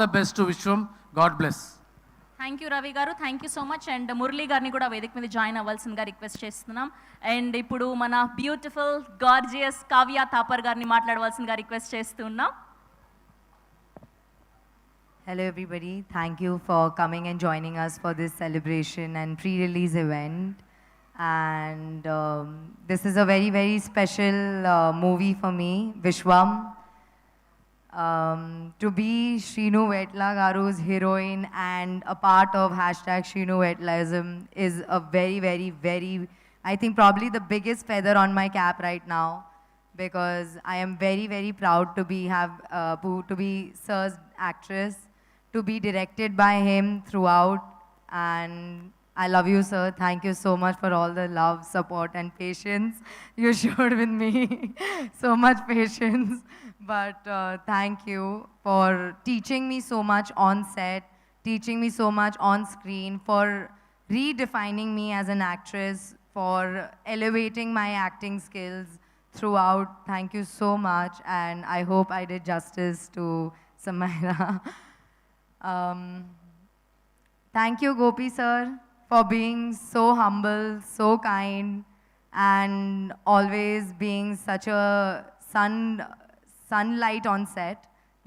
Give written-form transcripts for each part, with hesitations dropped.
the best to Vishwam. God bless. Thank you Ravi garu, thank you so much. And Murali గారిని కూడా వేదిక మీద join అవ్వాల్సిందిగా రిక్వెస్ట్ చేస్తున్నాం. అండ్ ఇప్పుడు మన బ్యూటిఫుల్ గార్జియస్ కావ్య థాపర్ గారిని మాట్లాడవలసిందిగా రిక్వెస్ట్ చేస్తున్నాం. Hello everybody, thank you for coming and joining us for this celebration and pre-release event. And this is a very, very special movie for me, Vishwam. To be Shrinu Vetla Garu's heroine and a part of hashtag Shrinu Vetlaism is a very, very, very, I think probably the biggest feather on my cap right now, because I am very, very proud to be Sir's actress, to be directed by him throughout. And I love you, sir. Thank you so much for all the love, support and patience you showed with me. So much patience. But thank you for teaching me so much on set, teaching me so much on screen, for redefining me as an actress, for elevating my acting skills throughout. Thank you so much, and I hope I did justice to Samaira. Thank you, Gopi sir, for being so humble, so kind, and always being such a sunlight on set.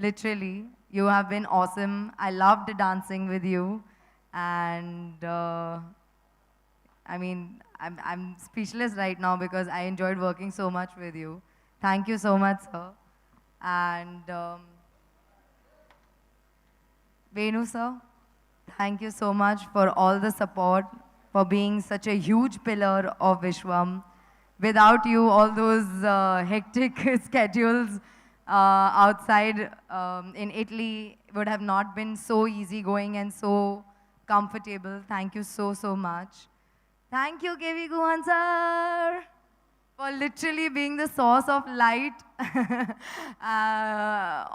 Literally, you have been awesome. I loved dancing with you, and I mean, I'm speechless right now because I enjoyed working so much with you. Thank you so much, sir. And Venu sir, thank you so much for all the support, for being such a huge pillar of Vishwam. Without you, all those hectic schedules outside in Italy would have not been so easygoing and so comfortable. Thank you so, so much. Thank you, KV Guhan sir, for literally being the source of light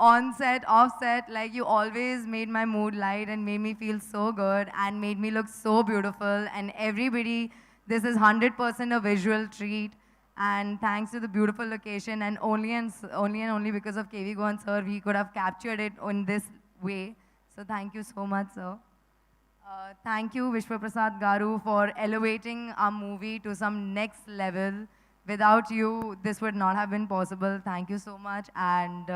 on set, off set. Like, you always made my mood light and made me feel so good and made me look so beautiful. And everybody, this is 100% a visual treat. And thanks to the beautiful location, and only because of KV Guhan sir, we could have captured it in this way. So thank you so much, sir. Thank you, Vishwaprasad Garu, for elevating our movie to some next level. Without you, this would not have been possible. Thank you so much. And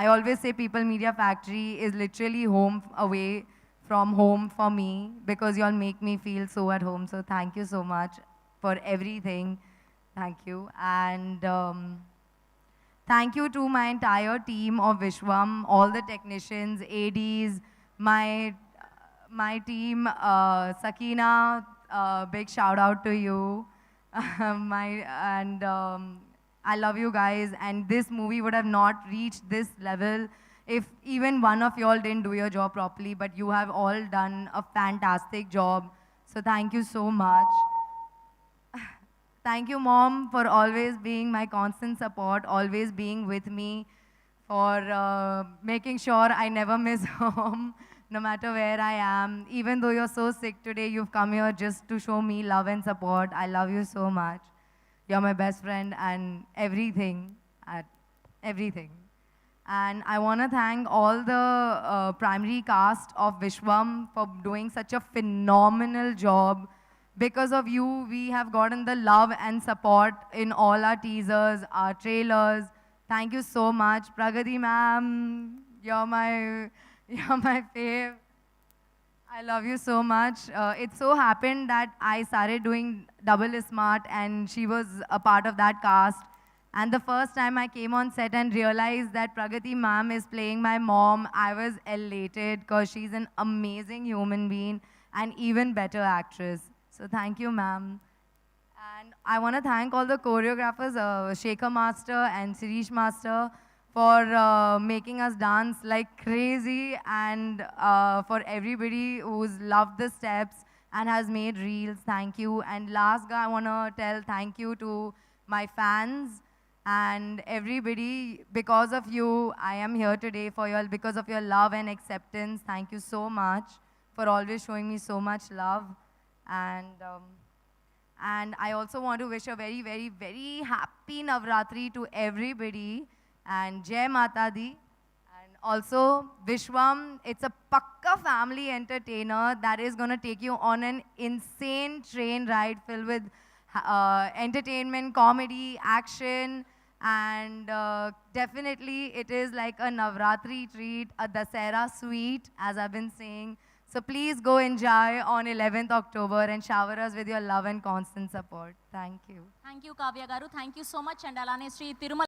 I always say People Media Factory is literally home away from home for me, because you all make me feel so at home. So thank you so much for everything. Thank you. And thank you to my entire team of Vishwam, all the technicians, ADs, my team, Sakina, big shout out to you. I love you guys, and this movie would have not reached this level if even one of y'all didn't do your job properly, but you have all done a fantastic job. So thank you so much. Thank you, Mom, for always being my constant support, always being with me, for making sure I never miss home, no matter where I am. Even though you're so sick today, you've come here just to show me love and support. I love you so much. You're my best friend and everything, everything. And I want to thank all the primary cast of Vishwam for doing such a phenomenal job. Because of you, we have gotten the love and support in all our teasers, our trailers. Thank you so much. Pragati ma'am, you're my fave. I love you so much. It so happened that I started doing Double is Smart, and she was a part of that cast. And the first time I came on set and realized that Pragati ma'am is playing my mom, I was elated, because she's an amazing human being and even better actress. So thank you, ma'am. And I want to thank all the choreographers, Shekhar Master and Sirish Master, for making us dance like crazy, and for everybody who's loved the steps and has made reels. Thank you. And last, I want to tell thank you to my fans and everybody. Because of you, I am here today, because of your love and acceptance. Thank you so much for always showing me so much love. And I also want to wish a very, very, very happy Navratri to everybody, and Jai Mata Di, and Also, Vishwam, it's a pakka family entertainer that is going to take you on an insane train ride filled with entertainment, comedy, action, and definitely it is like a Navratri treat, a Dasera sweet, as I've been saying. So please go enjoy on 11th October and shower us with your love and constant support. Thank you. Thank you Kavya garu, thank you so much. And అలానే శ్రీ తిరుమల